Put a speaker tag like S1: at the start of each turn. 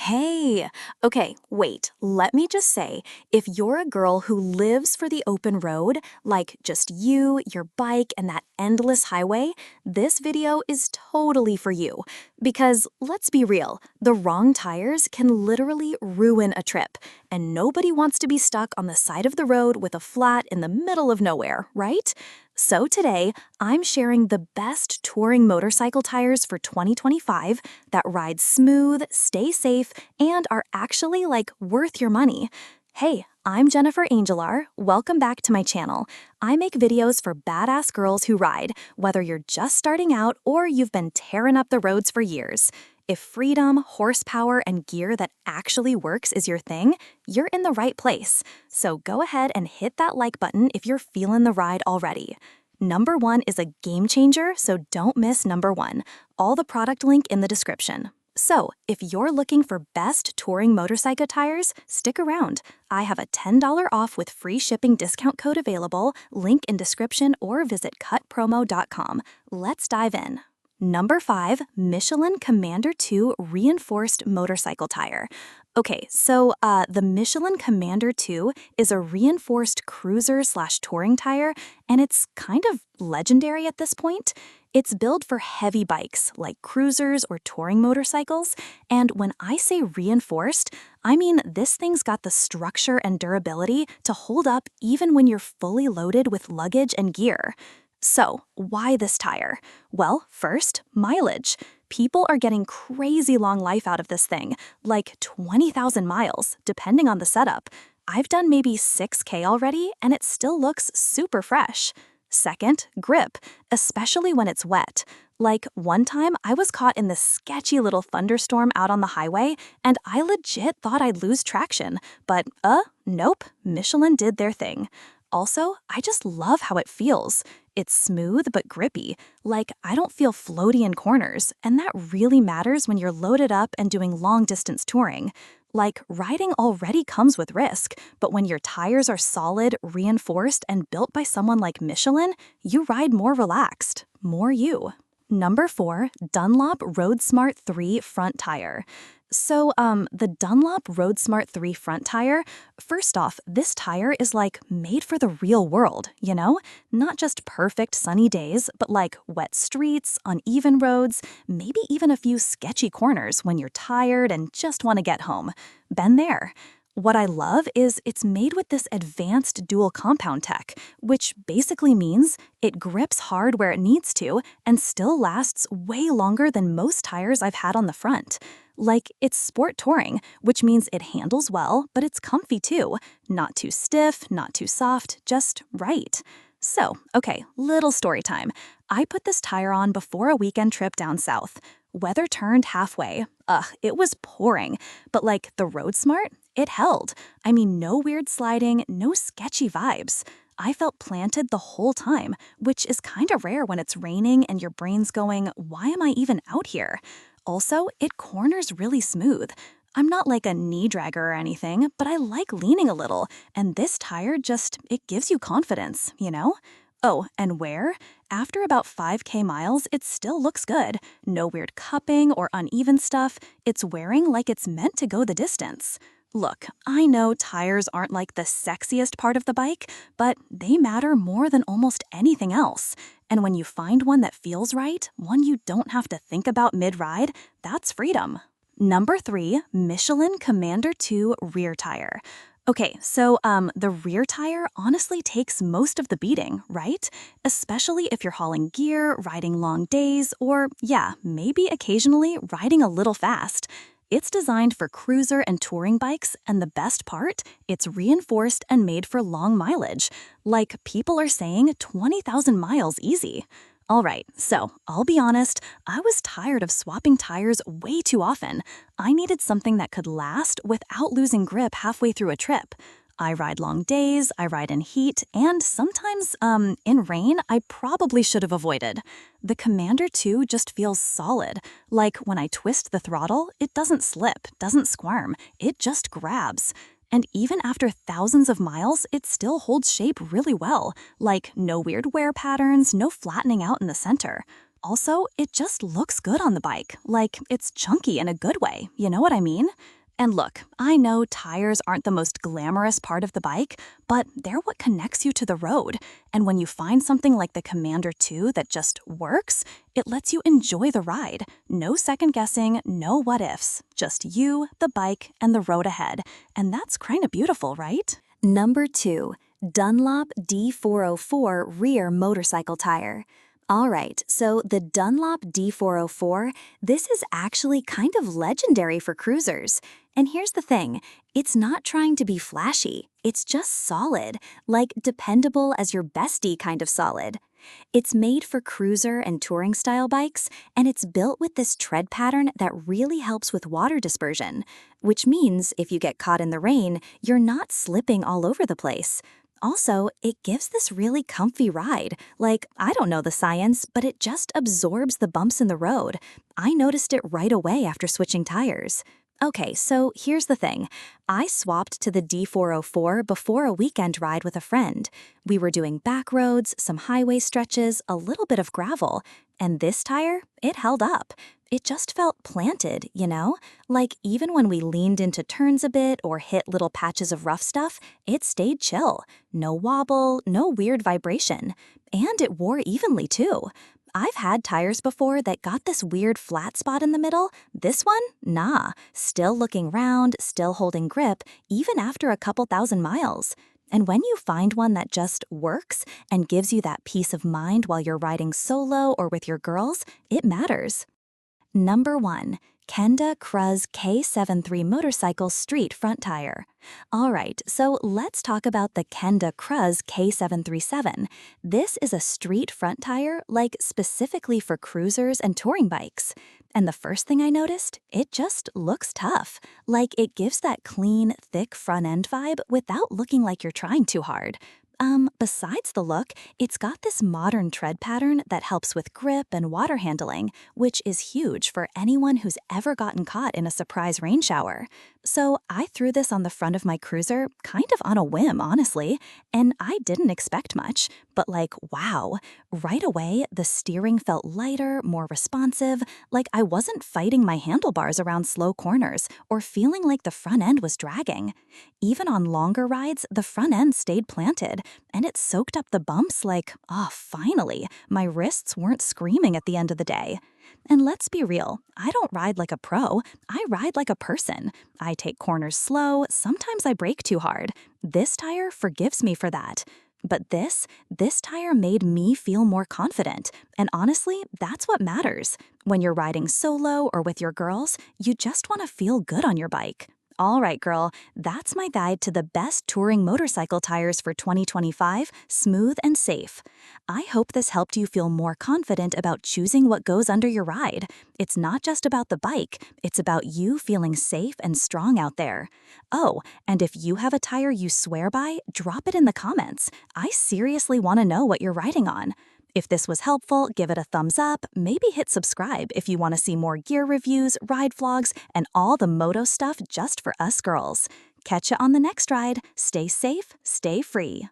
S1: Hey, okay, wait, let me just say, if you're a girl who lives for the open road, like just you, your bike, and that endless highway, this video is totally for you. Because let's be real, the wrong tires can literally ruin a trip, and nobody wants to be stuck on the side of the road with a flat in the middle of nowhere, right? So today, I'm sharing the best touring motorcycle tires for 2025 that ride smooth, stay safe, and are actually worth your money. Hey, I'm Jennifer Angelar. Welcome back to my channel. I make videos for badass girls who ride, whether you're just starting out or you've been tearing up the roads for years. If freedom, horsepower, and gear that actually works is your thing, you're in the right place. So go ahead and hit that like button if you're feeling the ride already. Number 1 is a game changer, so don't miss number 1. All the product link in the description. So, if you're looking for best touring motorcycle tires, stick around. I have a $10 off with free shipping discount code available, link in description, or visit cutpromo.com. Let's dive in. Number 5, Michelin Commander 2 Reinforced Motorcycle Tire. Okay, so the Michelin Commander 2 is a reinforced cruiser/touring tire, and it's kind of legendary at this point. It's built for heavy bikes like cruisers or touring motorcycles, and when I say reinforced, I mean this thing's got the structure and durability to hold up even when you're fully loaded with luggage and gear. So, why this tire? Well, first, mileage. People are getting crazy long life out of this thing, like 20,000 miles, depending on the setup. I've done maybe 6K already, and it still looks super fresh. Second, grip, especially when it's wet. Like one time, I was caught in this sketchy little thunderstorm out on the highway, and I legit thought I'd lose traction. But, nope, Michelin did their thing. Also, I just love how it feels. It's smooth but grippy. Like, I don't feel floaty in corners, and that really matters when you're loaded up and doing long-distance touring. Like, riding already comes with risk, but when your tires are solid, reinforced, and built by someone like Michelin, you ride more relaxed. More you. Number 4, Dunlop Roadsmart 3 Front Tire. So, the Dunlop Roadsmart 3 front tire, first off, this tire is made for the real world, you know? Not just perfect sunny days, but wet streets, uneven roads, maybe even a few sketchy corners when you're tired and just want to get home. Been there. What I love is it's made with this advanced dual compound tech, which basically means it grips hard where it needs to and still lasts way longer than most tires I've had on the front. It's sport touring, which means it handles well, but it's comfy too. Not too stiff, not too soft, just right. So, okay, little story time. I put this tire on before a weekend trip down south. Weather turned halfway. It was pouring, but the Roadsmart, it held. I mean, no weird sliding, no sketchy vibes. I felt planted the whole time, which is kind of rare when it's raining and your brain's going, why am I even out here? Also, it corners really smooth. I'm not like a knee dragger or anything, but I like leaning a little, and this tire it gives you confidence, you know? Oh, and wear? After about 5K miles, it still looks good. No weird cupping or uneven stuff. It's wearing like it's meant to go the distance. Look, I know tires aren't the sexiest part of the bike, but they matter more than almost anything else. And when you find one that feels right, one you don't have to think about mid-ride, that's freedom. Number 3, Michelin Commander 2 Rear Tire. Okay, so the rear tire honestly takes most of the beating, right? Especially if you're hauling gear, riding long days, or yeah, maybe occasionally riding a little fast. It's designed for cruiser and touring bikes, and the best part, it's reinforced and made for long mileage. People are saying 20,000 miles easy. Alright, so I'll be honest, I was tired of swapping tires way too often. I needed something that could last without losing grip halfway through a trip. I ride long days, I ride in heat, and sometimes, in rain I probably should have avoided. The Commander 2 just feels solid. When I twist the throttle, it doesn't slip, doesn't squirm, it just grabs. And even after thousands of miles, it still holds shape really well. No weird wear patterns, no flattening out in the center. Also, it just looks good on the bike, like it's chunky in a good way, you know what I mean? And look, I know tires aren't the most glamorous part of the bike, but they're what connects you to the road. And when you find something like the Commander 2 that just works, it lets you enjoy the ride. No second guessing, no what ifs. Just you, the bike, and the road ahead. And that's kinda beautiful, right? Number 2. Dunlop D404 Rear Motorcycle Tire. Alright, so the Dunlop D404, this is actually kind of legendary for cruisers. And here's the thing, it's not trying to be flashy, it's just solid, like dependable as your bestie kind of solid. It's made for cruiser and touring style bikes, and it's built with this tread pattern that really helps with water dispersion, which means if you get caught in the rain, you're not slipping all over the place. Also, it gives this really comfy ride. Like, I don't know the science, but it just absorbs the bumps in the road. I noticed it right away after switching tires. Okay, so here's the thing. I swapped to the D404 before a weekend ride with a friend. We were doing back roads, some highway stretches, a little bit of gravel. And this tire, it held up. It just felt planted, you know? Like even when we leaned into turns a bit or hit little patches of rough stuff, it stayed chill. No wobble, no weird vibration. And it wore evenly too. I've had tires before that got this weird flat spot in the middle. This one? Nah. Still looking round, still holding grip, even after a couple thousand miles. And when you find one that just works and gives you that peace of mind while you're riding solo or with your girls, it matters. Number 1. Kenda Kruz K73 Motorcycle Street Front Tire. Alright, so let's talk about the Kenda Kruz K737. This is a street front tire, like specifically for cruisers and touring bikes. And the first thing I noticed, it just looks tough. Like it gives that clean, thick front end vibe without looking like you're trying too hard. Besides the look, it's got this modern tread pattern that helps with grip and water handling, which is huge for anyone who's ever gotten caught in a surprise rain shower. So I threw this on the front of my cruiser, kind of on a whim, honestly, and I didn't expect much, but like, wow. Right away, the steering felt lighter, more responsive, like I wasn't fighting my handlebars around slow corners or feeling like the front end was dragging. Even on longer rides, the front end stayed planted, and it soaked up the bumps like, oh, finally, my wrists weren't screaming at the end of the day. And let's be real, I don't ride like a pro, I ride like a person. I take corners slow, sometimes I brake too hard. This tire forgives me for that. But this tire made me feel more confident. And honestly, that's what matters. When you're riding solo or with your girls, you just want to feel good on your bike. All right, girl, that's my guide to the best touring motorcycle tires for 2025, smooth and safe. I hope this helped you feel more confident about choosing what goes under your ride. It's not just about the bike, it's about you feeling safe and strong out there. Oh, and if you have a tire you swear by, drop it in the comments. I seriously want to know what you're riding on. If this was helpful, give it a thumbs up, maybe hit subscribe if you want to see more gear reviews, ride vlogs, and all the moto stuff just for us girls. Catch ya on the next ride. Stay safe, stay free.